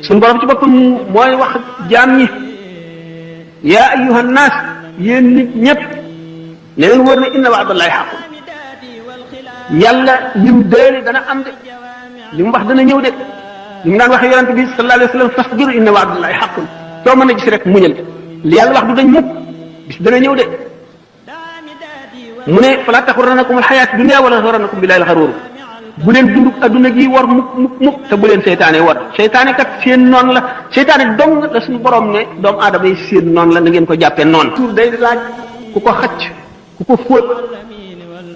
suñu borom ci boppam mooy wax jaam ñi yaa ayyuha nnaas yéen nit ñëpp ne leen wër ne inna wa'dallahi haqqun yàlla lim déeli dana am de li mu wax dana ñëw de li mu daan waxee yonente bi sallallahu alayhi wa sallam fasbir inna wa'dallahi haqqun soo mën a gis rek muñal li yàlla wax du dañ mukk bis dana ñëw de mu ne fala taxurrannakum alxayaatu dunya wala taxurrannakum billahi alxaruur bu leen dund adduna gi war mukk te bu leen seytaane war seytaane kat seen noon la seytaane dong la suñu borom ne doomu aadama yi seen noon la na ngeen ko jàppee noon tuur day laaj ku ko xacc ku ko fóot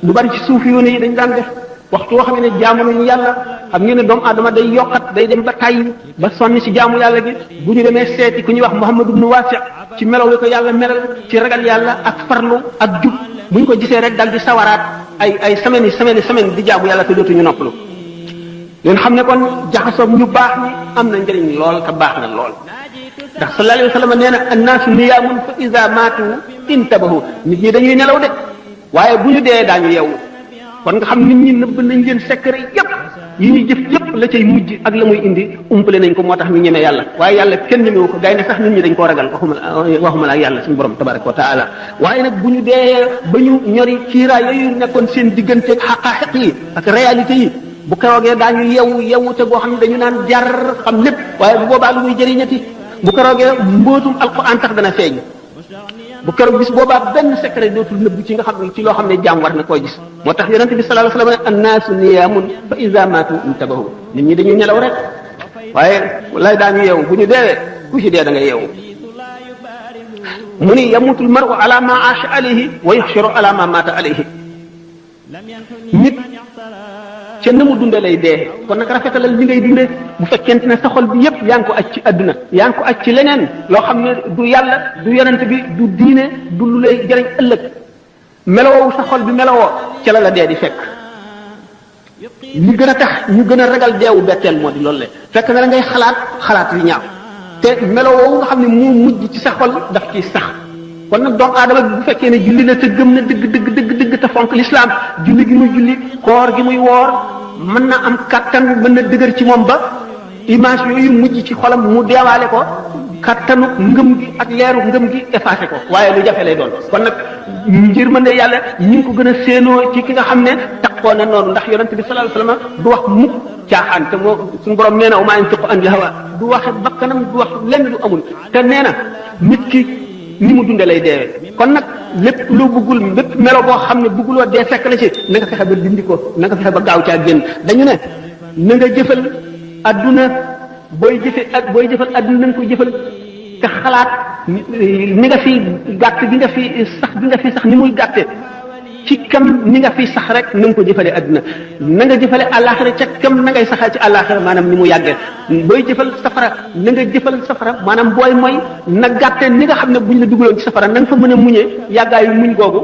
lu bari ci suuf yoone yi dañ daan def waxtu woo xam ne jaamu nañu yàlla xam ngeen ne doomu aadama day yokkat day dem ba tàyyi ba sonni ci jaamu yàlla gi bu ñu demee seeti ku ñuy wax Muhammad ibn Wasi ci melaw li ko yàlla melal ci ragal yàlla ak farlu ak jub bu ñu ko gisee rek dal di sawaraat ay semaine di jaamu yàlla te dootuñu noppalu leen xam ne kon jaxasoo ñu baax ñi am na njëriñ lool te baax na lool ndax sallallahu alayhi wa sallam nee na annaasu niyaamun fa iza maatu intabahu nit ñi dañuy nelaw de waaye bu ñu dee daañu yeewu kon nga xam nit ñi nëbb nañ leen secret yépp yi ñuy jëf yépp la cay mujj ak la muy indi umpale nañ ko moo tax ñu ñeme yàlla waaye yàlla kenn ñemewu ko gay ne sax nit ñi dañ koo ragal waxuma la ak yàlla suñu borom tabaraka wa taala waaye nag bu ñu dee ba ñu ñori kiiraay yooyu nekkoon seen digganteeg xaqaaxiq yi ak réalité yi bu keroogee daañu yewu te goo xam ne dañu naan jar xam lépp waaye bu boobaa lu muy jëriñati bu keroogee mbootum alquran tax dana feeñ bu keroog bis boobaa benn secret dootul nëbb ci nga xam ne ci loo xam ne jaam war na koy gis moo tax yonente bi sallallahu alayhi wa sallam annaasu niyaamun fa iza maatu intabahu nit ñi dañuy nelaw rek waaye lay daañu yeewu bu ñu deewee ku ci dee da nga yeewu mu ni yamutul mar'u ala ma aasha alayhi wa yuhsharu ala ma maata alayhi nit ca na mu dunde lay dee kon nag rafetalal li ngay dunde bu fekkente ne sa xol bi yépp yaa ngi ko aj ci àdduna yaa ngi ko aj ci leneen loo xam ne du yàlla du yonent bi du diine du lu lay jëriñ ëllëg melowoo sa xol bi melowoo ca la dee di fekk li gën a tax ñu gën a ragal deewu betteel moo di loolu le fekk na la ngay xalaat yu ñaaw te melowoo nga xam ne moo mujj ci sa xol daf ciy sax kon nag doomu aadama bi bu fekkee ne julli na te gëm na dëgg te fonk lislaam julli gi muy julli koor gi muy woor mën na am kattan mën na dëgër ci moom ba image yooyu mujj ci xolam mu deewaale ko kattanu ngëm gi ak leeru ngëm gi effacé ko waaye lu jafe lay doon kon nag njër mën ne yàlla ñi ngi ko gën a séenoo ci ki nga xam ne takkoo na noonu ndax yonente bi sallallahu alayhi wasallam du wax mukk caaxaan te moo suñu borom nee na wa maa yantiqu anil hawa du waxe bakkanam du wax lenn du amul te nee na nit ki ni mu dunde lay deewee kon nag lépp loo bëggul lépp melo boo xam ne bëgguloo dee fekk la ci na nga fexe ba dindi ko na nga fexe ba gaaw caa génn dañu ne na nga jëfal adduna booy jëfal adduna na nga ko jëfal te xalaat ni nga fi gàtt bi nga fi sax ni muy gàtte ci kam ni nga fi sax rek na nga ko jëfale adduna na nga jëfale àllaaxira ca kam na ngay saxal ci àllaaxira maanaam ni mu yàggee booy jëfal safara na nga jëfal safara maanaam booy mooy na gàtte ni nga xam ne buñ la dugaloon ci safara na nga fa mën a muñee yàggaayu muñ googu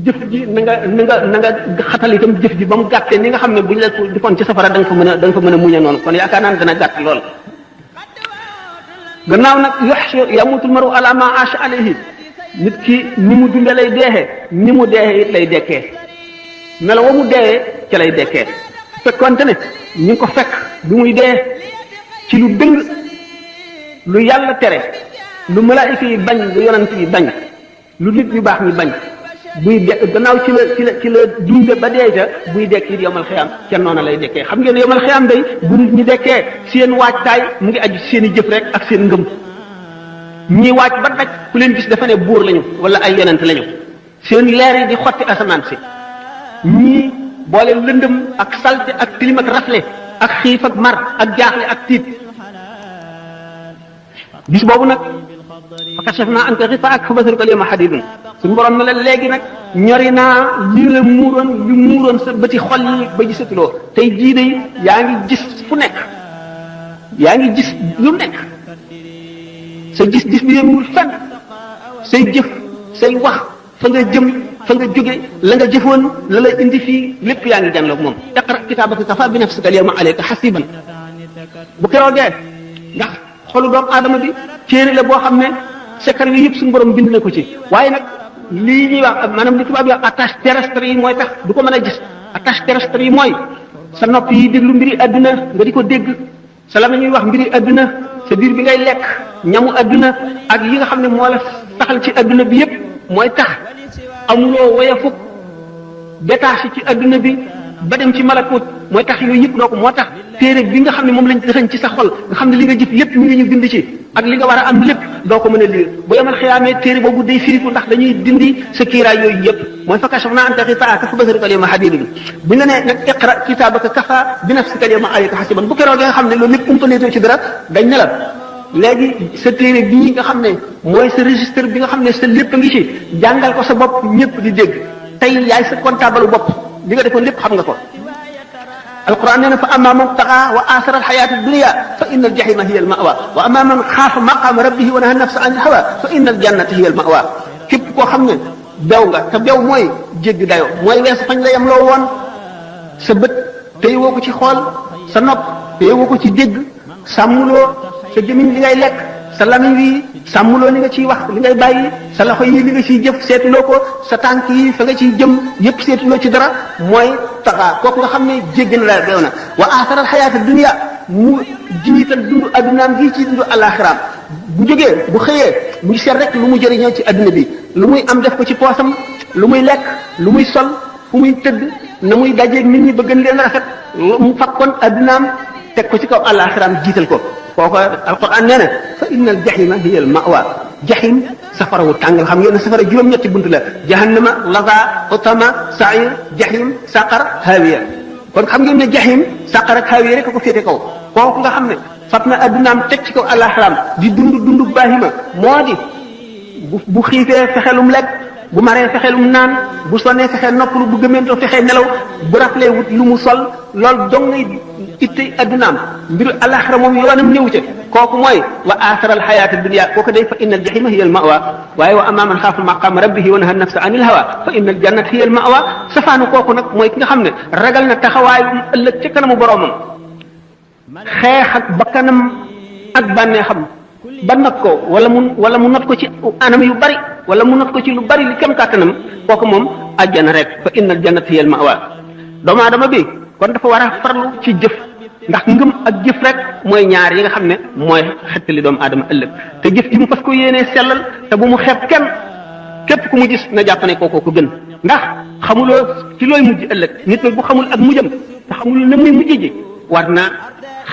jëf ji na nga xatal itam jëf ji ba mu gàttee ni nga xam ne buñ la defoon ci safara da nga fa mën a muñee noonu kon yaakaar naa ne dana gàtt lool gannaaw nag yamutul maru ala ma aasha alayhi nit ki ni mu dunde lay deexee ni mu deexee it lay dekkee melo wa mu deexee ca lay dekkee fekkonte ne ñu ngi ko fekk bi muy dee ci lu dëng lu yàlla tere lu malaayika yi bañ lu yonent yi bañ lu nit ñu baax ñi bañ buy de gannaaw ci la dunde ba dee ca buy dekk it yomal xiyaam ca noona lay dekkee xam ngeen ne yomal xiyaam day bu nit ñi dekkee seen waajtaay mu ngi aju seen i jëf rek ak seen ngëm ñii waaj ba daj ku leen gis dafa ne buur lañu wala ay yonent lañu seen leer yi di xotti asamaan si ñii boole lëndëm ak salte ak tilim ak rafle ak xiif ak mar ak jaaxle ak tiit bis boobu nag fa kashafna anka ghitaa'aka fa basaruka al-yawma hadiidun suñu borom ne la léegi nag ñori naa lii la muuroon sa bëti xol yi ba gisatuloo tey jii de yaa ngi gis fu nekk yaa ngi gis lu nekk sa gis-gis bi yemul fenn say jëf say wax fa nga jëm fa nga jóge la nga jëfoon la la indi fii lépp yaa ngi jànloog moom iqra kitaabaka kafaa bi nafsika al-yawma alayka hasiiban bu keroogee ndax xolu doomu aadama bi téere la boo xam ne secret yi yëpp suñu borom bind na ko ci waaye nag lii ñuy wax maanaam li tubaab yi wax attache terrestre yi mooy tax du ko mën a gis attache terrestre yi mooy sa nopp yi déglu mbiri àdduna nga di ko dégg sa la ñuy wax mbiri adduna sa biir bi ngay lekk ñamu adduna ak yi nga xam ne moo la saxal ci adduna bi yépp mooy tax amuloo woyafuk détaché ci adduna bi ba dem ci malakut mooy tax yooyu yëpp doo ko moo tax téere bi nga xam ne moom lañ dëxañ ci sa xol nga xam ne li nga jëf lépp mi ngi ñu bind ci ak li nga war a am lépp doo ko mën a lire bu yemal xiyaamee téere boobu day firiku ndax dañuy dindi sa kiiraay yooyu yëpp mooy fa kashafnaa anka ghitaa'aka fa basarika al-yawma hadiidun bu ñu la nee nag iqra kitaabaka kafaa bi nafsika al-yawma alayka hasiiban bu keroog nga xam ne loolu lépp umpaleetoo ci dara dañ ne la léegi sa téere bii nga xam ne mooy sa registre bi nga xam ne sa lépp a ngi ci jàngal ko sa bopp ñëpp di dégg tey yaay sa comptable bopp li nga defoon lépp xam nga ko alquran nee na fa amma man taxa wa asara alxayata dunia fa inna aljahima hiya almawa wa amma man xaafa maqama rabbihi wa naha nafsa an ilhawa fa inna aljannata hiya almawa képp koo xam ne bew nga te bew mooy jéggi dayo mooy weesu fañ la yem loo woon sa bët téye woo ko ci xool sa nopp téye woo ko ci dégg sàmmuloo sa gémmiñ li ngay lekk sa lamiñ wi sàmmuloo li nga ciy wax li ngay bàyyi sa loxo yi li nga ciy jëf seetuloo ko sa tànk yi fa nga ciy jëm yépp seetuloo ci dara mooy taxaa kooku nga xam ne jéggi na la beew na wa aaxaral xayaata dunya mu jiital dundu addunaam gi ci dundu alaxiraam bu jógee bu xëyee mu seet rek lu mu jëriñoo ci adduna bi lu muy am def ko ci poosam lu muy lekk lu muy sol fu muy tëdd na muy dajeeg nit ñi ba gën leen rafet mu fakkoon addunaam teg ko ci kaw alaxiraam jiital ko kooku alquran nee na fa inna aljahima hiya almawa jahim safara wu tàngal xam ngeen ne safara juróom-ñetti bunt la jahannama laza utama sair jahim saqar hawiya kon xam ngeen ne jahim saqar ak hawiya rek ko féete kaw kooku nga xam ne fat na addunaam teg ci kaw alaxiraam di dund baahima moo di bu xiifee fexelum lekk bu maree fexelum naan bu sonnee fexee noppalu bu gëmentoo fexee nelaw bu raflee wut lu mu sol loolu dong ngay ittey addunaam mbiru alaxira moom yoonam néew ca kooku mooy wa aaxara alxayaata dunia kooku day fa inna aljahima hiya almawa waaye wa amma man xaafa maqaama rabbihi wa naha nafsa an ilhawa fa inna aljannata hiya almawa safaanu kooku nag mooy ki nga xam ne ragal na taxawaay ëllëg ca kanamu boroomam xeex ak bakkanam ak bànneexam ba not ko wala mu not ko ci anam yu bari wala mu not ko ci lu bari li kem kàttanam kooku moom àjjana rek fa inna aljannata hiya almawa doomu aadama bi kon dafa war a farlu ci jëf ndax ngëm ak jëf rek mooy ñaar yi nga xam ne mooy xettali doomu aadama ëllëg te jëf ji mu fas ko yéenee sellal te bu mu xeeb kenn képp ku mu gis na jàpp ne kookoo ko gën ndax xamuloo ci looy mujj ëllëg nit nag bu xamul ak mujjam te xamul na muy mujj ji war naa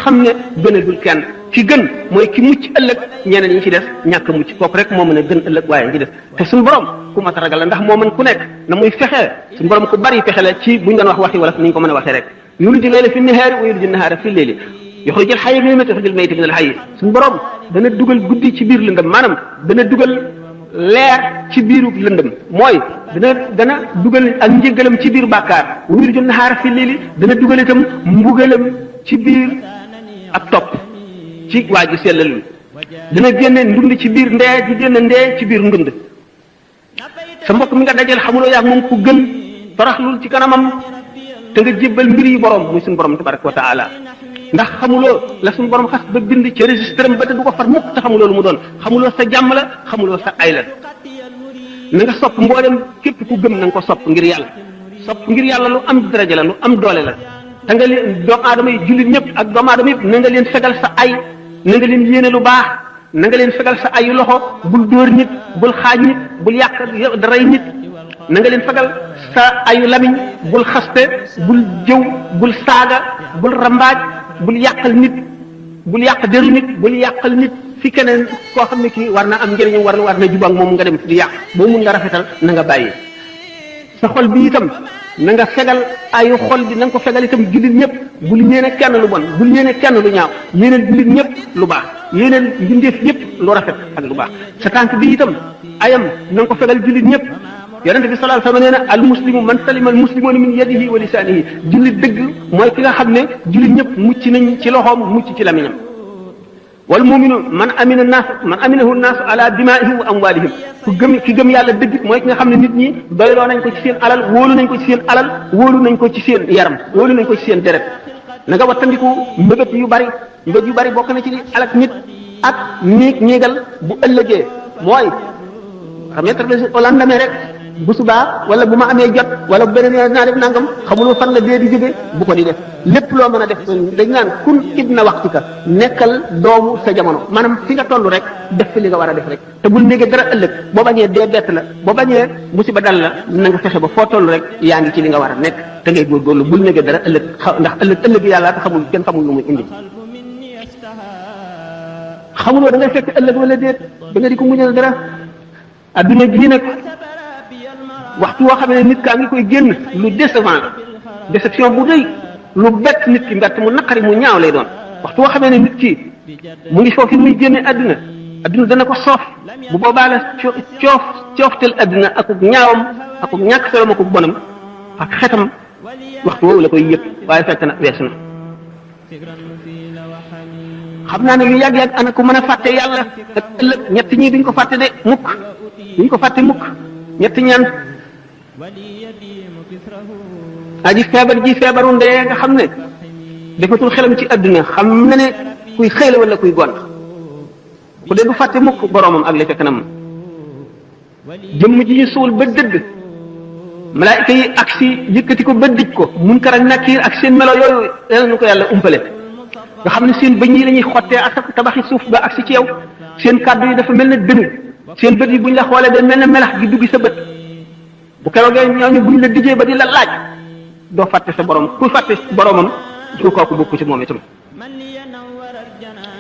xam ne gënagul kenn ki gën mooy ki mucc ëllëg ñeneen ñi ci des ñàkk mucc kooku rek moo mën a gën ëllëg waaye ñi des te suñu borom ku mat a ragal la ndax moo mën ku nekk na muy fexee suñu borom ku bari fexe la ci buñ doon wax wala ni ñu ko mën a waxee rek yuliju layla fi nahaari wa yuliju nahaara fi layli yuxrijul hayya minal mayyiti wa yuxrijul mayyita minal hayyi suñu borom dana dugal guddi ci biir lëndëm maanaam dana dugal leer ci biiru lëndëm mooy dana dugal ak njëgalam ci biir bàkkaar wa yuliju nahaara fi layli dana dugal itam mbugalam ci biir ab topp ci waa ji sellalul dina génne ndund ci biir ndee di génne ndee ci biir ndund sa mbokk mi nga dajal xamuloo yaag moom ku gën toroxlul ci kanamam te nga jébbal mbir yi borom muy suñu borom tabaraka wa taala ndax xamuloo la suñu borom xas ba bind ci registre ba te du ko far mukk te xamuloo lu mu doon xamuloo sa jàmm la xamuloo sa ay la na nga sopp mboolem képp ku gëm na nga ko sopp ngir yàlla lu am daraja la lu am doole la te nga leen doomu aadama yi jullit ñëpp ak doomu aadama yëpp na nga leen fegal sa ay na nga leen yéene lu baax na nga leen fegal sa ayu loxo bul dóor nit bul xaaj nit bul yàq daray nit na nga leen fegal sa ayu lamiñ bul xaste bul jëw bul saaga bul rambaaj bul yàqal nit bul yàq deru nit bul yàqal nit fi keneen koo xam ne kii war na am njëriñam war na jubak moom nga dem di yàq boo mun nga rafetal na nga bàyyi sa xol bi itam na nga fegal ayu xol bi na nga ko fegal itam jullit ñëpp bul yéene kenn lu bon bul yéene kenn lu ñaaw yéeneen jullit ñëpp lu baax yéeneen mbindeef ñëpp lu rafet ak lu baax sa tànk bi itam ayam na nga ko fegal jullit ñëpp yonente bi sallallahu alayhi wa sallam nee na al muslimu man salima al muslimuna min yadihi wa lisanihi jullit dëgg mooy ki nga xam ne jullit ñëpp mucc nañ ci loxoom mucc ci lamiñam wal muminu man aminahu naasu ala dimaihim wa amwalihim ki gëm yàlla dëgg mooy ki nga xam ne nit ñi doyloo nañ ko ci seen alal wóolu nañ ko ci seen alal wóolu nañ ko ci seen yaram wóolu nañ ko ci seen deret na nga wattandiku mbëbët yu bari bokk na ci li alak nit ak ñéegal bu ëllëgee mooy xam ne traversé au lendemain rek bu subaa wala bu ma amee jot wala bu beneen yoon naa def nangam xamuloo fan la dee di jóge bu ko di def lépp loo mën a def dañ naan kun ibna waxtika nekkal doomu sa jamono maanaam fi nga toll rek def fi li nga war a def rek te bul néegee dara ëllëg boo bañee dee bett la boo bañee musiba dal la na nga fexe ba foo toll rek yaa ngi ci li nga war a nekk te ngay góorgóorlu bul néegee dara ëllëg ndax ëllëg yàlla te xamul kenn xamul lu muy indi xamuloo da ngay fekk ëllëg wala déet da nga di ko muñal dara adduna bii nag waxtu woo xam ne nit kaa ngi koy génn lu décevant la déception bu rëy lu bett nit ki mbett mu naqari mu ñaaw lay doon waxtu woo xamee ne nit ki mu ngi foofu muy génne adduna adduna dana ko soof bu boobaa la cooftel adduna akuk ñaawam akuk ñàkk solom akuk bonam ak xetam waxtu woowu la koy yëg waaye fekk na weesu na xam naa ne lu yàgg-yàgg ana ko mën a fàtte yàlla ak ëllëg ñett ñii duñ ko fàtte de mukk duñ ko fàtte mukk ñett ñaan aji feebar ji feebaru ndee nga xam ne defatul xelam ci adduna xam na ne kuy xëy la wala kuy gont ku dee du fàtte mukk boroomam ak li fekk na moom jëmm ji ñu suul ba dëgg malaayika yi ak si yëkkati ko ba dij ko munkar ak nakiir ak seen melo yooyu yal na ko yàlla umpale nga xam ne seen bëñ yi la ñuy xottee ak tabaxi suuf ba ak si ci yow seen kàddu yi dafa mel ne dënnu seen bët yi buñ la xoolee day mel ne melax gi dugg sa bët bu keroogee ñooñu buñ la dijee ba di la laaj doo fàtte sa borom ku fàtte boromam su kooku bokku ci moom itam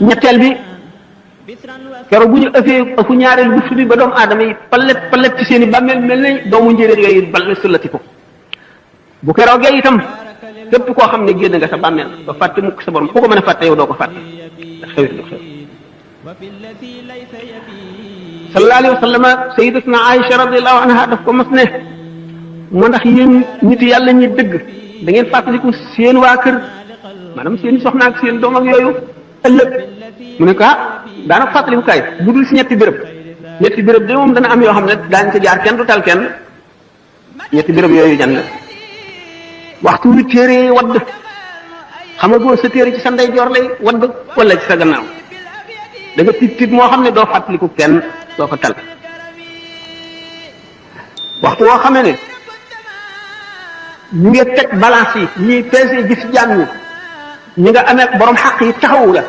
ñetteel bi keroog bu ñu ëfu ñaareel bu bi ba doomu aadama yi palet ci seen i bàmmeel mel ne doomu njéeréer yooyu bal sullati ko bu keroogee itam képp koo xam ne génn nga sa bàmmeel doo fàtte mukk sa borom ku ko mën a fàtte yow doo ko fàtte ndax xewit lu xew sallallahu alayhi wa sallam sayyidatuna Aïcha radiyallahu anha daf ko mas ne moo ndax yéen nit yàlla ñi dëgg da ngeen fàttaliku seen waa kër maanaam seen soxna ak seen doom ak yooyu ëllëg mu ne ko daana fàttaliku kaay bu dul si ñetti béréb de moom dana am yoo xam ne daañ ca jaar kenn du tal kenn ñetti béréb yooyu jan la waxtu wi téere wadd xam nga boo sa téere ci sa ndeyjoor lay wadd wala ci sa gannaaw da nga tiit moo xam ne doo fàttaliku kenn doo ko tal waxtu woo xamee ne ñu ngi teg balance yi ñuy peese gis jaam ñi nga amee borom xaq yi taxawu la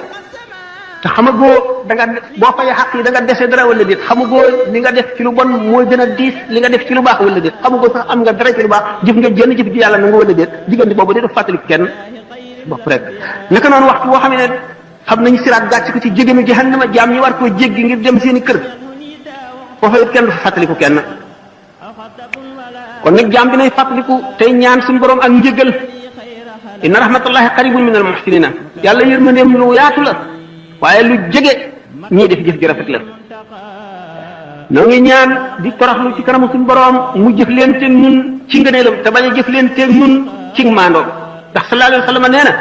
te xamagoo da nga boo fayee xaq yi da nga dese dara wala déet xamagoo li nga def ci lu bon mooy gën a diis li nga def ci lu baax wala déet xamagoo sax am nga dara ci lu baax jëf nga jënn jëf ji yàlla na nga wala déet diggante boobu de def fàttaliku kenn bopp rek naka noonu waxtu woo xam ne xam nañu siraat gàcc ko ci jégami jahannama jaam ñi war koo jéggi ngir dem seeni kër foofa it kenn du fa fàttaliku kenn kon nag jaam bi nay fàttaliku tey ñaan suñu borom ak njëgal inna rahmatullahi qaribun min al muhsinina yàlla yërmandeem lu yaatu la waaye lu jege ñii def jëf ji rafet la noo ngi ñaan di toroxlu ci kanamu suñu borom mu jëf leen te ñun ci ngëneelam te bañ a jëf leen te ñun ci maandoom ndax sallallahu alayhi wa sallam nee na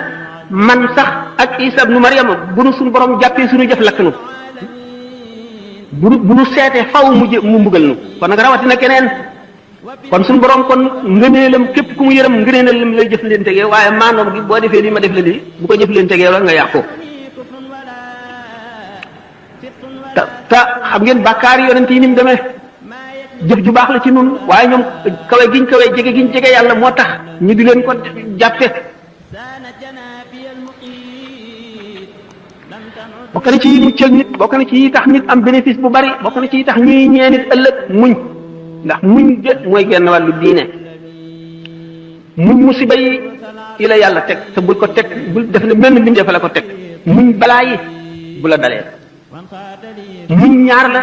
man sax ak Isa ibnu Maryam bu nu suñu borom jàppee suñu jëf lakk nu bu nu seetee faw mu mbugal nu kon nag rawatina keneen kon suñu borom kon ngëneelam képp ku mu yërëm ngëneelam lay jëf leen tegee waaye maandoom gi boo defee lii ma def la lii bu ko jëf leen tegee la nga yàqu te xam ngeen bàkkaar yonent yi ni mu demee jëf ju baax la ci nun waaye ñoom kawe giñ kawe jege giñ jege yàlla moo tax ñu di leen ko jàppe bokk na ci yi muccal nit bokk na ci yi tax nit am bénéfice bu bari bokk na ci yi tax ñuy ñee nit ëllëg muñ ndax muñ de mooy genn wàllu diine muñ musiba yi la yàlla teg te bul ko teg bul def ne benn mbindeef la ko teg muñ balaa yi bu la dalee muñ ñaar la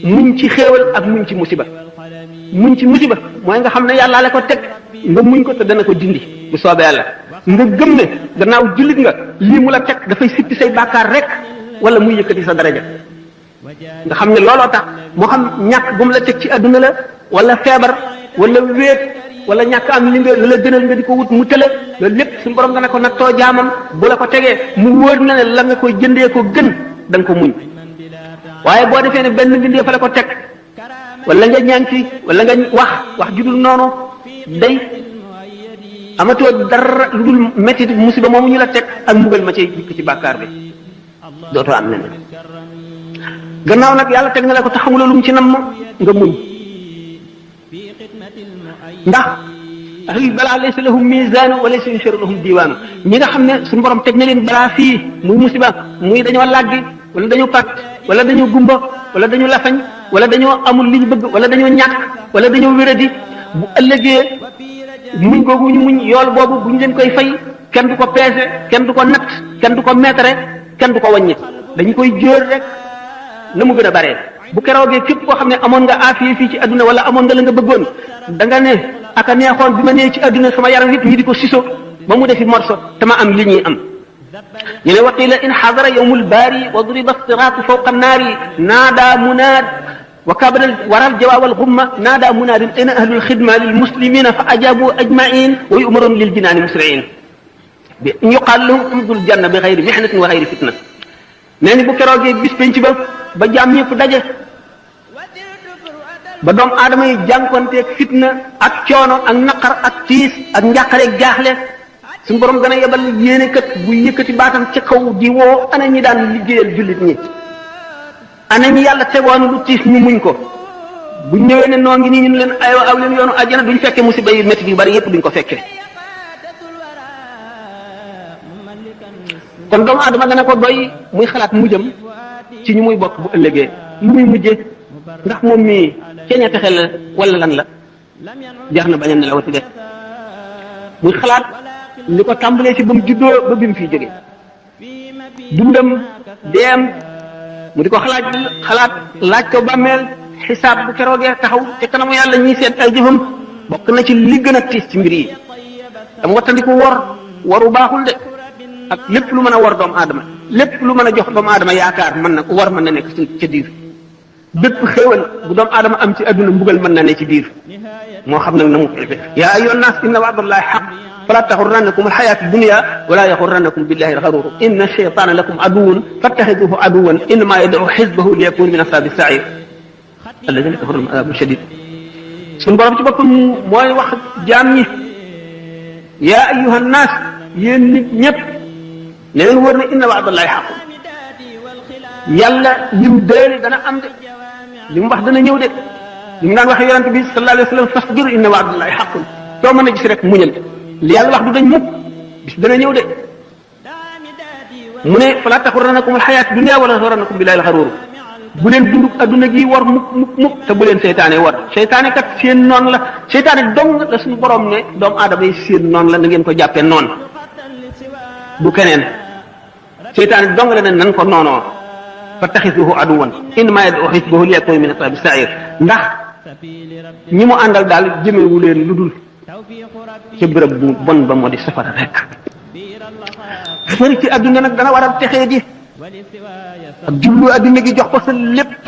muñ ci xéewal ak muñ ci musiba muñ ci musiba mooy nga xam ne yàlla la ko teg nga muñ ko te dana ko dindi bu soobee yàlla nga gëm ne gannaaw jullit nga lii mu la teg dafay sippi say bàkkaar rek wala muy yëkkati sa daraja nga xam ne looloo tax moo xam ñàkk bu mu la teg ci adduna la wala feebar wala wéet wala ñàkk am li nga la gënal nga di ko wut mu tële loolu lépp suñu borom nga ne ko nattoo jaamam bu la ko tegee mu wóor na ne la nga koy jëndee ko gën da nga ko muñ waaye boo defee ne benn mbindee fa la ko teg wala nga ñaan ci wala nga wax judul noonu day amatoo dara lu dul métti musiba moomu ñu la teg ak mbugal ma cay jikk ci bàkkaar bi dootoo am leneen gannaaw nag yàlla teg na la ko te xamuloo lu mu ci nam nga muñ ndax ahlul balaa laysa lahum mizaanu wa laysa yunsharu lahum diwaanu ñi nga xam ne suñu borom teg na leen balaa fii muy musiba muy dañoo làggi wala dañoo pàtt wala dañoo gumba wala dañoo lafañ wala dañoo amul li ñu bëgg wala dañoo ñàkk wala dañoo wéradi bu ëllëgee muñ googu ñu muñ yool boobu bu ñu leen koy fay kenn du ko peese kenn du ko natt kenn du ko meetare kenn du ko wàññi dañu koy jóor rek na mu gën a baree bu keroogee képp koo xam ne amoon nga aafiya fii ci adduna wala amoon nga la nga bëggoon da nga ne aka neexoon bi ma nee ci adduna sama yaram yëpp ñi di ko siso ba mu defi morso te ma am li ñuy am ñu ne waqila in xadara yawmul baari wa duriba siraatu fawqa naari naada munaad wa kabada waral jawaawal gumma naada munaadin ayna ahlul xidma lil muslimina fa ajabu ajmain wa yumaroon lil jinaani musriin bi yuqaal lahum umdul janna bi xayri mihnatin wa xayri fitna nee ni bu keroogee bis penc ba jaam ñëpp daje ba doom aadama yi jànkonteeg fitna ak coono ak naqar ak tiis ak njàqareeg jaaxle suñu borom gën a yebal yéene kat bu yëkkati baatam ca kaw di woo ana ñi daan liggéeyal jullit ñi ana ñi yàlla tegoon lu tiis ñu muñ ko buñ ñëwee ne noo ngi nii ñu leen aywa aw leen yoonu àjjana duñ fekke musiba yu métti yu bari yëpp duñ ko fekke kon doomu aadama dana ko doy muy xalaat mujjam ci ñu muy bokk bu ëllëgee lu muy mujjee ndax moom mii ceeña texe la wala lan la jeex na bañ a nelawati de muy xalaat li ko tàmbalee ci ba mu juddoo ba bi mu fiy jóge dundam deem mu di ko xalaat laaj ko bàmmeel xisaab bu keroogee taxaw te kanamu yàlla ñiy seet ay jëfam bokk na ci li gën a tiis ci mbir yi dam wattandiku waru baaxul de ak lépp lu mën a war doomu aadama lépp lu mën a jox doomu aadama yaakaar mën na war mën na nekk ca diir bépp xéewal bu doomu aadama am ci adduna mbugal mën na ne ci biir moo xam nag na mu koy def yaa ayyuhan naas inna wa'dallahi haqq fala taxurrannakum alxayaatu dunya wala yaxurrannakum billahi alxaruur inna shaytaana lakum aduwwun fattaxiduhu aduwwan innamaa yad'u xisbahu liyakunu min ashaabi sa'iir alladina kafaru lahum adaabun shadiid suñu borom ci boppam mooy wax jaam ñi yaa ayyuhan naas yéen nit ñëpp ne leen wóor ne inna wa'dallahi haqq yàlla lim déeli dana am de li mu wax dana ñëw de li mu daan waxee yonente bi sallallahu alayhi wa sallam fasbir inna wa'dallahi haqqun soo mën a gis rek muñal li yàlla wax du dañ mukk bis dana ñëw de mu ne fala taxurrannakum alxayaatu dunya wala yaxurrannakum billahi alxaruur bu leen dund adduna gi war mukk te bu leen seytaane war seytaane kat seen noonu la seytaane dong la suñu borom ne doomu aadama yi seen noonu la na ngeen ko jàppee noonu du keneen seytaane dong la ne nan ko noonoo fattaxisuhu aduwan innamaa yad'u xisbahu liyakunu min ashaabi sa'iir ndax ñi mu àndal daal jëmewu leen lu dul ca bërëb bu bon ba moo di safara rek xëri ci adduna nag dana waral texee di ak jublu adduna gi jox ko sa lépp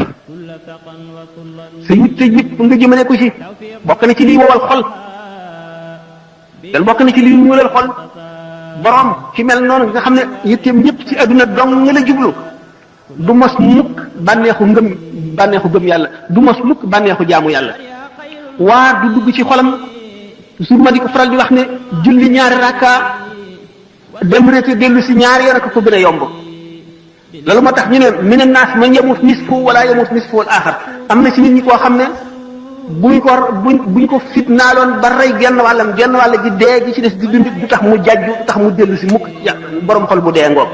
sa yitte yëpp nga jëmale ko ci bokk na ci liy wowal xol dal bokk na ci liy ñuulal xol borom ci mel noonu nga xam ne yitteem yëpp ci adduna dong nga la jublu du mos mukk bànneexu gëm yàlla du mos mukk bànneexu jaamu yàlla waar du dugg ci xolam toujours ma di ko faral di wax ne julli ñaari rakka dem rete dellu si ñaari yoon ak ko gën a yomb loolu moo tax ñu ne mina naas man yamut nisfu wala yamut nisfu al axar am na ci nit ñi koo xam ne buñ ko fitnaaloon ba rey genn wàll gi dee gi ci des di dund du tax mu jàjju du tax mu dellu si mukk borom xol bu dee ngoog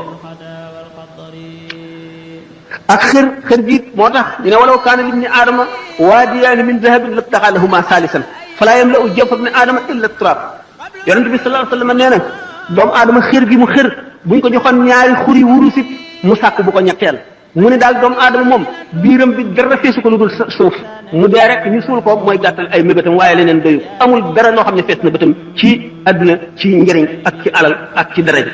ak xër gi moo tax ñu ne walaw kaana libni aadama waadiyaani min dahabin labtaxaa lahumaa saalisan falaa yamla'u jawfa ibni aadama illa turaab yonent bi sallallahu alayhi wa sallam nee na doomu aadama xër gi mu xër buñ ko joxoon ñaari xuri wurusit mu sàkk bu ko ñetteel mu ne daal doomu aadama moom biiram bi dara feesu ko lu dul suuf mu dee rek ñu suul ko mooy gàttal ay mébétam waaye leneen doyu amul dara loo xam ne fees na bëtam ci àdduna ci njëriñ ak ci alal ak ci daraja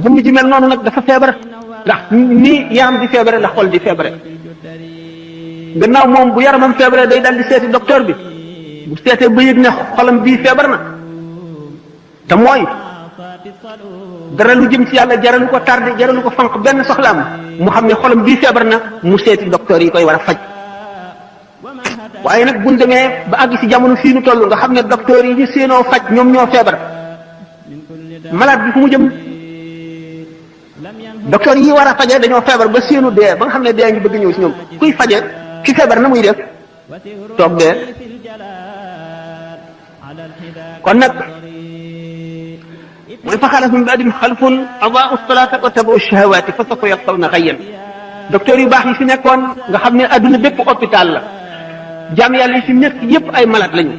jëmm ji mel noonu nag dafa feebar ndax nii yaram di feebare la xol di feebare gannaaw moom bu yaramam feebare day dal di seeti docteur bi bu seetee ba yëg ne xolam bii feebar na te mooy dara lu jëm ci yàlla jaralu ko tardé jaralu ko fanq benn soxlaam mu xam ne xolam bii feebar na mu seeti docteur yi koy war a faj waaye nag buñ demee ba àgg ci jamono fii nu toll nga xam ne docteur yi ñu séenoo faj ñoom ñoo feebar malade bi fu mu jëm docteur yi war a faje dañoo feebar ba seenu dee ba nga xam ne dee ngi bëgg ñëw ci ñoom kuy faje ki feebar na muy def toog dee kon nag mooy fa xalaf min ba'dihim xalfun adaa'u salaata wa tabaa'u shahawaati fa sawfa yalqawna ghayyan docteur yu baax yi fi nekkoon nga xam ne adduna bépp hôpital la jaam yàlla yi fi nekk yépp ay malade lañu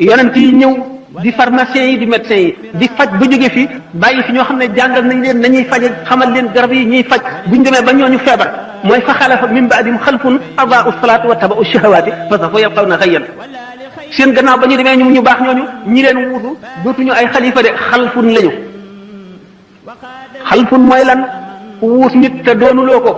yonent yi ñëw di pharmaciens yi di médecins yi di faj ba jóge fi bàyyi fi ñoo xam ne jàngal nañ leen nañuy faje xamal leen garab yi ñuy faj buñ demee ba ñooñu feebar mooy fa xalafa min ba'dihim xalfun adaa'u salaata wa tabaa'u shahawaati fa sawfa yalqawna ghayyan seen gannaaw ba ñu demee ñu baax ñooñu ñi leen wuutu dootuñu ay xalifa de xalfun lañu xalfun mooy lan ku wuut nit te doonuloo ko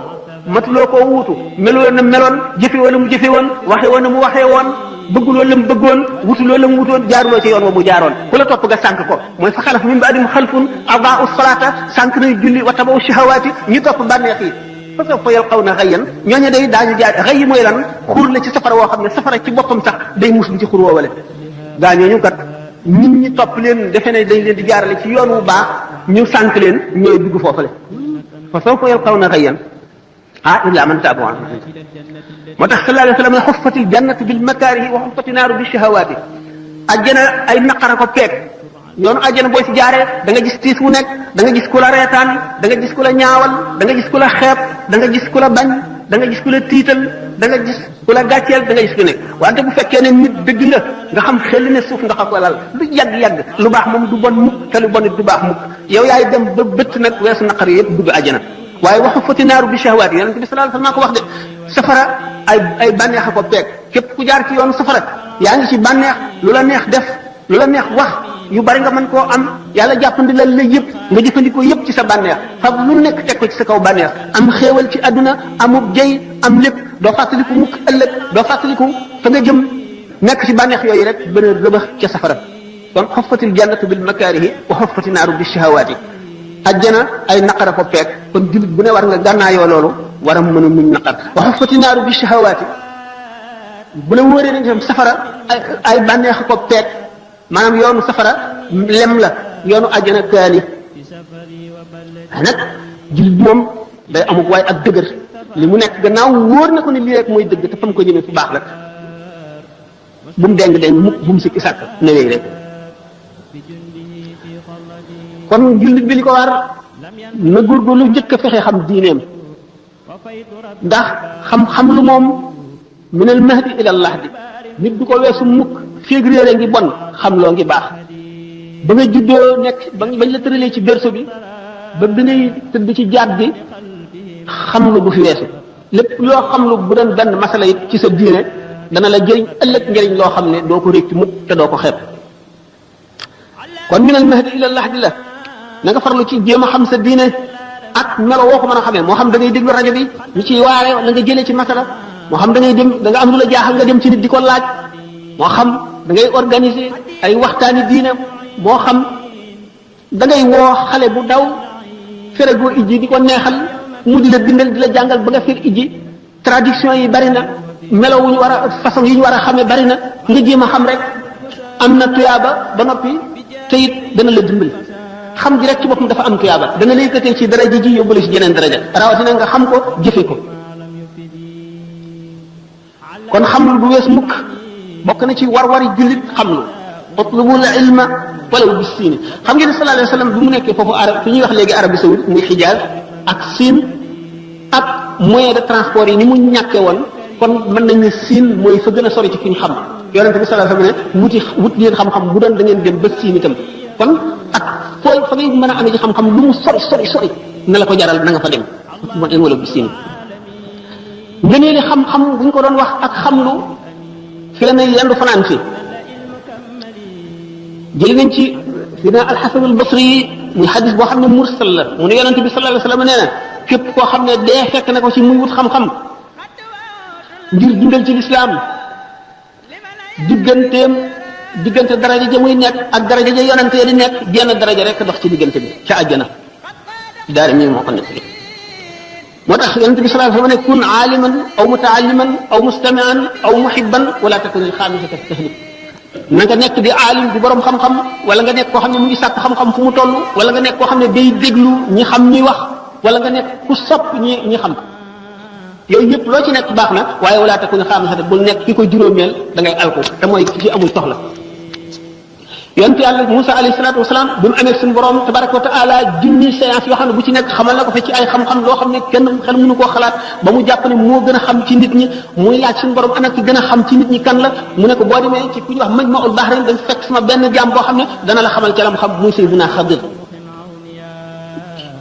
matuloo koo wuutu meloo na meloon jëfe woon na mu jëfe woon waxe woon na mu waxee woon bëgguloo la mu bëggoon wutuloo la mu wutoon jaaruloo ci yoon wa mu jaaroon ku la topp nga sànq ko mooy fa xalaf min ba'dihim xalfun adaa'u salaata sànq nañ julli wa tabaa'u shahawaati ñu topp bànneex yi fa sawfa yalqawna ghayyan ñooñu day daañu jaar xëy mooy lan xur la ci safara woo xam ne safara ci boppam sax day muslu ci xur woowale gaa ñooñu kat nit ñi topp leen defe ne dañ leen di jaarale ci yoon wu baax ñu sànq leen ñooy dugg foofale fa sawfa yalqawna ghayyan illa man taaba moo tax sallallahu alayhi wa sallam ne xuffatil jannatu bil makaarihi wa xuffati naaru bi shahawaati ajjana ay naqara ko peeg yoonu ajjana booy si jaaree da nga gis tiis wu nekk da nga gis ku la reetaan da nga gis ku la ñaawal da nga gis ku la xeeb da nga gis ku la bañ da nga gis ku la tiital da nga gis ku la gàcceel da nga gis ku nekk wante bu fekkee ne nit dëgg nga xam xel ne suuf nga xam ko lal lu yàgg-yàgg lu baax moom du bon mukk te lu bon it du baax mukk yow yaay dem ba bëtt nag weesu naqar yëpp dugg ajjana waaye waxu fati naaru bi shahawaat yi yonent bi sallallahu alayhi wasallam ko wax de safara ay bànneex a ko peeg képp ku jaar ci yoonu safara yaa ngi ci bànneex lu la neex def lu la neex wax yu bari nga mën koo am yàlla jàppandi la yëpp nga jëfandikoo yëpp ci sa bànneex fab lu nekk teg ko ci sa kaw bànneex am xéewal ci àdduna amub jëy am lépp doo fàttaliku mukk ëllëg doo fàttaliku fa nga jëm nekk ci bànneex yooyu rek bën a rëbax ca safara kon xuffatil jannatu bil makaarihi wa xuffati naaru bi shahawaat yi ajjana ay naqara ko peeg kon jullit bu ne war nga gànnaayoo loolu war a mën a muñ naqar wa xuffati naaru bi shahawaati bu la wóoree nañ tam safara ay bànneex ko peeg maanaam yoonu safara lem la yoonu ajjana kaani nag jullit moom day amuk waaye ak dëgër li mu nekk gannaaw wóor na ko ne lii rek mooy dëgg te fa mu ko jëmee fu baax la bu mu deng mukk bu mu sikki sàkk ne wéy rek kon jullit bi li ko war na góorgóorlu njëkk a fexe xam diineem ndax xam lu moom minal mahdi ilal lahdi nit du ko weesu mukk féeg réere ngi bon xam loo ngi baax ba nga juddoo nekk bañ la tëralee ci berceau bi ba bi ngay tëdd ci jaat bi xam lu bu fi weesu lépp loo xam lu bu doon benn masala it ci sa diine dana la jëriñ ëllëg njëriñ loo xam ne doo ko réccu mukk te doo ko xeeb kon minal mahdi ilal lahdi la na nga farlu ci jéem a xam sa diine ak melo woo ko mën a xamee moo xam da ngay déglu rajo bi ñu ciy waare la nga jëlee ci masala moo xam da ngay dem da nga am lu la jaaxal nga dem ci nit di ko laaj moo xam da ngay organiser ay waxtaani diine moo xam da ngay woo xale bu daw ferego ijji di ko neexal mu di la bindal di la jàngal ba nga fer ijji traduction yi bari na melo wu ñu war a façon yi ñu war a xamee bari na nga jéem a xam rek am na tuyaaba ba noppi te it dana la dimbali xam ji rek ci boppam dafa am tuyaaba dana la yëkkatee ci daraja ji yóbbale ci jeneen daraja rawatina nga xam ko jëfe ko kon xam lu du wees mukk bokk na ci war-wari jullit xam lu utlubul ilma walaw bis siini xam ngeen ne sallallahu alayhi wa sallam bi mu nekkee foofu arab fi ñuy wax léegi Arabie saoudite muy Hijaz ak Siin ak moyen de transport yi ni mu ñàkkee woon kon mën nañ ne Siin mooy fa gën a sori ci fi ñu xam yonente bi sallallahu alayhi wa sallam ne wut leen xam-xam bu doon da ngeen dem ba Siin itam kon ak fooy fa ngay mën a amee ci xam-xam lu mu sori na la ko jaral na nga fa dem mo en wala bis Siin ngëneeli xam-xam bu ñu ko doon wax ak xamlu fi la ne yendu fanaan fi jëli nañ ci dina alxasan albasri muy xadis boo xam ne mursal la mu ne yonente bi sallallahu alayhi wa sallam nee na képp koo xam ne dee fekk na ko ci muy wut xam-xam ngir dundal ci lislaam diggante daraja ja muy nekk ak daraja ja yonente di nekk genn daraja rek dox ci diggante bi ca àjjana daara mi moo ko nekk moo tax yonente bi sallallahu alayhi wa sallam ne kun aaliman aw mutaalliman aw mustamian aw muhibban wala takun alxaamisata fi tahlik na nga nekk di aalim di borom xam-xam wala nga nekk koo xam ne mu ngi sàkk xam-xam fu mu toll wala nga nekk koo xam ne day déglu ñi xam ñuy wax wala nga nekk ku sopp ñi xam yooyu yëpp loo ci nekk baax na waaye wala takun xaamisatan bul nekk ki ko juróomeel da ngay alko te mooy ci amul soxla yonent yàlla Musa alayhi salaatu wasalaam bi mu amee suñu borom tabaraka wa taala junni séance yoo xam ne bu ci nekk xamal na ko fa ci ay xam-xam loo xam ne kenn xel mënu koo xalaat ba mu jàpp ne moo gën a xam ci nit ñi muy laaj suñu borom ana ki gën a xam ci nit ñi kan la mu ne ko boo demee ci ku ñuy wax Majma'ul Bahrayn dañ fekk sama benn jaam boo xam ne dana la xamal ca la mu xam muy Sayyidina Xadir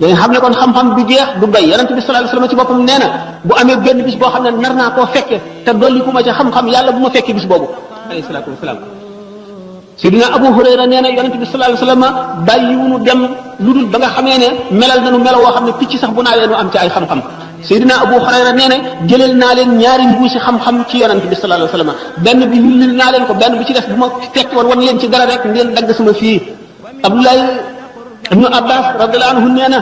dañ xam ne kon xam-xam du jeex du doy yonent bi sallallahu alayhi wasallam ci boppam nee na bu amee benn bis boo xam ne nar naa koo fekke te dolli ku ma ca xam-xam yàlla bu ma fekkee bis boobu alayhi salaatu wasalaam Sidina Abu Hurayra nee na yonent bi sallallahu alayhi wasallam bàyyiwunu dem lu dul ba nga xamee ne melal nañu melo woo xam ne picc sax bu naawee nu am ci ay xam-xam Sidina Abu Hurayra nee na jëleel naa leen ñaari mbuusi xam-xam ci yonent bi sallallahu alayhi wasallam benn bi yullil naa leen ko benn bi ci def bu ma fekk woon wan leen ci dara rek ngeen dagg sama fii Abdullah ibnu Abbas radiyallahu anhu nee na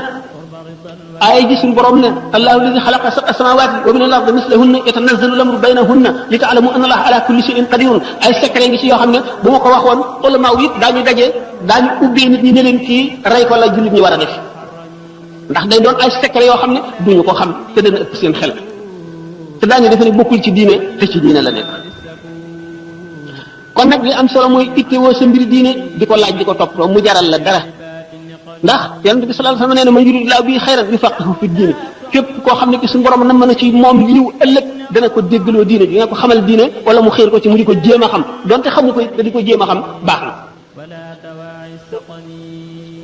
aaya ji suñu borom ne allahu alladi xalaqa sab'a samawati wa min al-ardi mislahunna yatanazzalu al-amru baynahunna li ta'lamu anna allaha ala kulli shay'in qadirun ay secret ngi ci yoo xam ne bu ma ko waxoon ulama yi daañu daje daañu ubbee nit ñi ne leen kii rey ko la jullit ñi war a def ndax day doon ay secret yoo xam ne duñu ko xam te dana ëpp seen xel te daañu defe ne bokkul ci diine te ci diine la nekk kon nag li am solo mooy ittewoo sa mbiri diine di ko laaj di ko toppatoo mu jaral la dara ndax yonent bi sallallahu alayhi wasallam nee na man yuridillahu bihi xayran yufaqihu fi diine képp koo xam ne ki suñu borom na mën a ci moom liw ëllëg dana ko déggaloo diine dina ko xamal diine wala mu xiir ko ci mu di ko jéem a xam donte xamu ko te di ko jéem a xam baax na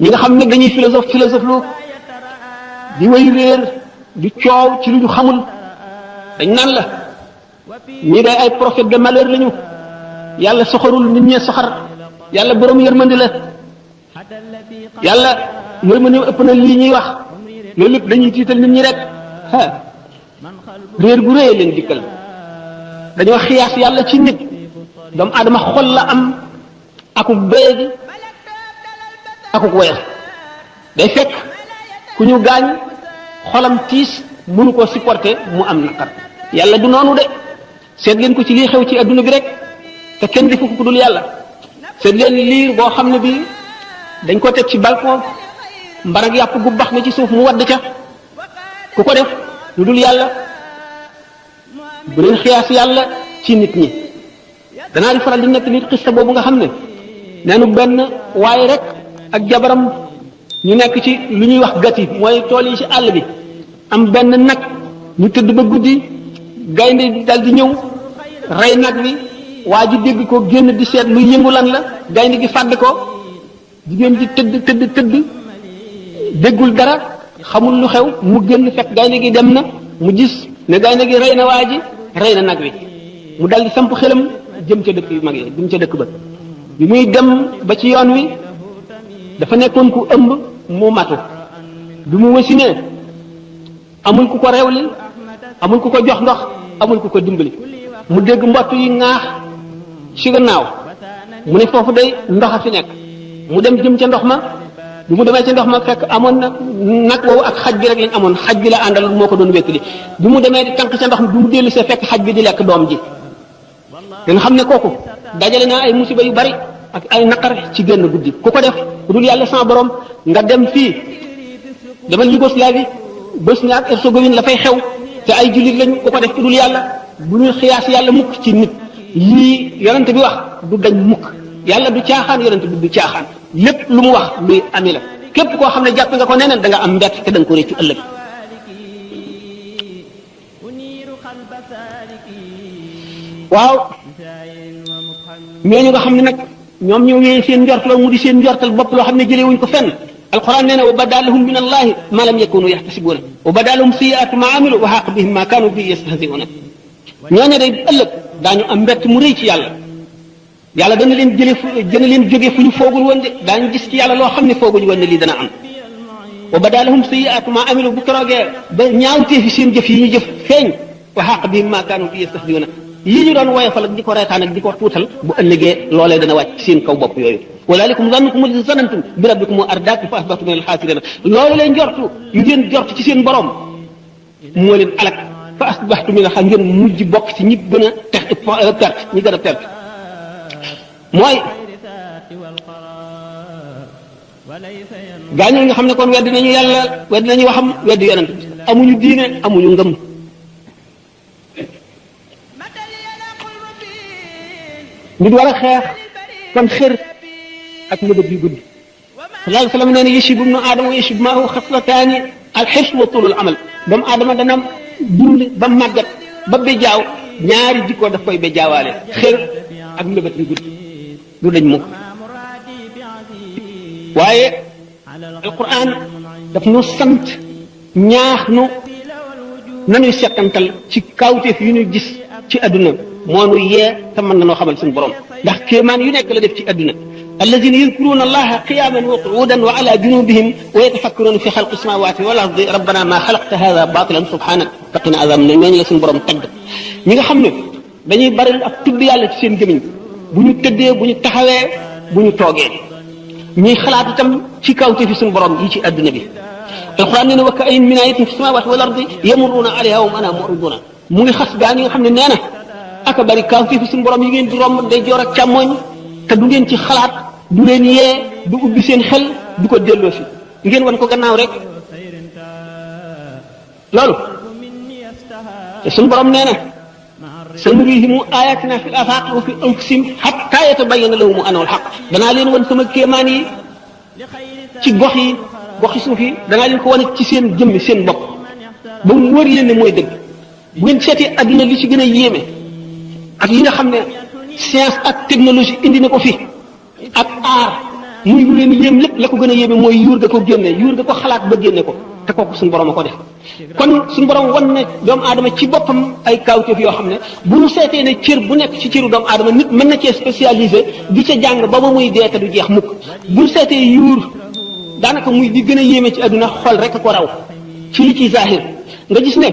ñi nga xam ne dañuy philosophe lu di way réer di coow ci lu ñu xamul dañ naan la ñii day ay prophète de malheur lañu yàlla soxarul nit ñee soxar yàlla borom yërmandi la yàlla yërmande ëpp na lii ñuy wax loolu lépp dañuy tiital nit ñi rek réer gu réy leen dikkal dañoo xiyaas yàlla ci nit doomu aadama xol la am akuk doyadi akuk woyal day fekk ku ñu gaañ xolam tiis mënu koo supporter mu am naqar yàlla du noonu de seet leen ko ci lii xew ci adduna bi rek te kenn defu ko ku dul yàlla seet leen liir boo xam ne bi dañ ko teg ci balcon mbarag yàpp gu bax na ci suuf mu wadd ca ku ko def lu dul yàlla bu leen xiyaas yàlla ci nit ñi danaa di faral di nekk nit xista boobu nga xam ne neenu benn waaye rek ak jabaram ñu nekk ci lu ñuy wax gati mooy tool yi ci àll bi am benn nag ñu tëdd ba guddi gaynde dal di ñëw rey nag wi waa ji dégg ko génn di seet lu yëngu lan la gaynde gi fàdd ko jigéen ji tëdd déggul dara xamul lu xew mu génn fekk gaynde gi dem na mu gis ne gaynde gi rey na waa ji rey na nag wi mu dal di samp xelam jëm ca dëkk yu mag yi jëm ca dëkk ba bi muy dem ba ci yoon wi dafa nekkoon ku ëmb mu matu bi mu wasinee amul ku ko rewli amul ku ko jox ndox amul ku ko dimbali mu dégg mbott yi ŋaax ci gannaaw mu ne foofu day ndox a fi nekk mu dem jëm ca ndox ma bi mu demee ca ndox ma fekk amoon na nag woowu ak xaj bi rek lañ amoon xaj bi la àndal moo ko doon wéttali bi mu demee di tànk ca ndox mi bi mu dellu see fekk xaj bi di lekk doom ji danga xam ne kooku dajale naa ay musiba yu bari ak ay naqar ci génn guddi ku ko def dul yàlla sama borom nga dem fii demal Yougoslavie Bosnie ak Herzégovine la fay xew te ay jullit lañu ku ko def dul yàlla bu ñuy xiyaas yàlla mukk ci nit lii yonent bi wax du dañ mukk yàlla du caaxaan yonent bi du caaxaan lépp lu mu wax luy ami la képp koo xam ne jàpp nga ko neneen da nga am mbett te da nga ko réccu ëllëg waaw ñooñu nga xam ne nag ñoom ñoo wéyee seen njortal mu di seen njortal bopp loo xam ne jëlee wuñ ko fenn alquran nee na wa bada lahum min allahi ma lam yakunu yaxtasibuuna wa bada lahum sayiatu ma amilu wa xaq bihim ma kaanu bi yastahziuna ñooñu day ëllëg daañu am mbett mu rëy ci yàlla yàlla dana leen jóge fu ñu foogul woon de daañu gis ci yàlla loo xam ne fooguñu woon ne lii dana am wa bada lahum sayiatu ma amilu bu keroogee ba ñaawtee fi seen jëf yi ñu jëf feeñ wa xaq bihim ma kaanu bi yastahziuna yi ñu doon woyofal ak di ko reetaan ak di ko tuutal bu ëllëgee loolee dana wàcc seen kaw bopp yooyu walaalikum zannukum alladi zanantum bi rabbikum ardaakum fa asbahtum min alxaasirina loolu leen jortu yu ngeen jort ci seen borom moo leen alak fa asbahtum min alxaasirina ngeen mujj bokk ci ñi gën a perte ñi gën a perte mooy gaañu nga xam ne kon weddi nañu yàlla weddi nañu waxam weddi yonent amuñu diine amuñu ngëm nit war a xeex kon xër ak mëbët yu guddi sallallahu alayhi wa sallam nee na yashibu ibnu aadama wa yashibu maahu xaslataani alxirs wa tulul amal doomu aadama dana dund ba màggat ba bejaaw ñaari jikkoo daf koy bejaawaale xër ak mëbët yu guddi du dañ mukk waaye alquran daf nu sant ñaax nu nañuy settantal ci kawteef yu ñu gis ci adduna moo nu yee te mën nanoo xamal suñu borom ndax kéemaan yu nekk la def ci adduna alladina yadkuruna allaha qiyaman wa qu'udan wa ala junubihim wa yatafakkaruna fi xalqi samawati wal ardi rabbana ma xalaqta hada batilan subhanak faqina azab na ñooñu la suñu borom tagg ñi nga xam ne dañuy bari ak tudd yàlla ci seen gémiñ bu ñu tëddee bu ñu taxawee bu ñu toogee ñuy xalaat itam ci kawte fi suñu borom yi ci adduna bi alquran nee na wa ka'ayyin min ayatin fi samawati wal ardi yamurruna alayha wa hum anha mu'riduna mu ngi xas gaa ñi nga xam ne nee na aka bari kawte fi suñu borom yi ngeen di romb day joor ak càmmoñ te du ngeen ci xalaat du leen yee du ubbi seen xel du ko delloo si ngeen wan ko gannaaw rek loolu te suñu borom nee na sanurihim ayatina fil afaq wa fi anfusihim hatta yatabayyana lahum annahu al-haqq danaa leen wan sama kéemaan yi ci goxi suuf yi danaa leen ko wane ci seen jëmmi seen bopp ba mu wër leen ne mooy dëgg bu ngeen seetee adduna li ci gën a yéeme ak yi nga xam ne science ak technologie indi na ko fi ak aar muy lu leen yéem lépp la ko gën a yéeme mooy yuur ga ko génne yuur ga ko xalaat ba génne ko te kooku suñu borom a ko def kon suñu borom wan na doomu aadama ci boppam ay kawteef yoo xam ne bu ñu seetee ne cër bu nekk ci cëru doomu aadama nit mën na cee spécialisé di ca jàng ba ba muy dee te du jeex mukk bu ñu seetee yuur daanaka muy di gën a yéeme ci àdduna xol rek a ko raw ci li ci zahir nga gis ne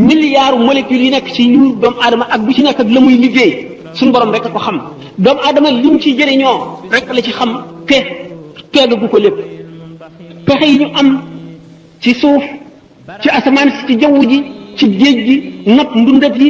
milliards molécules yi nekk ci yuur doomu aadama ak bu ci nekk ak la muy liggéey suñu borom rek a ko xam doomu aadama li mu ciy jëriñoo rek la ci xam te teegagu ko lépp pexe yi ñu am ci suuf ci asamaan si ci jaww ji ci géej gi not ndundat yi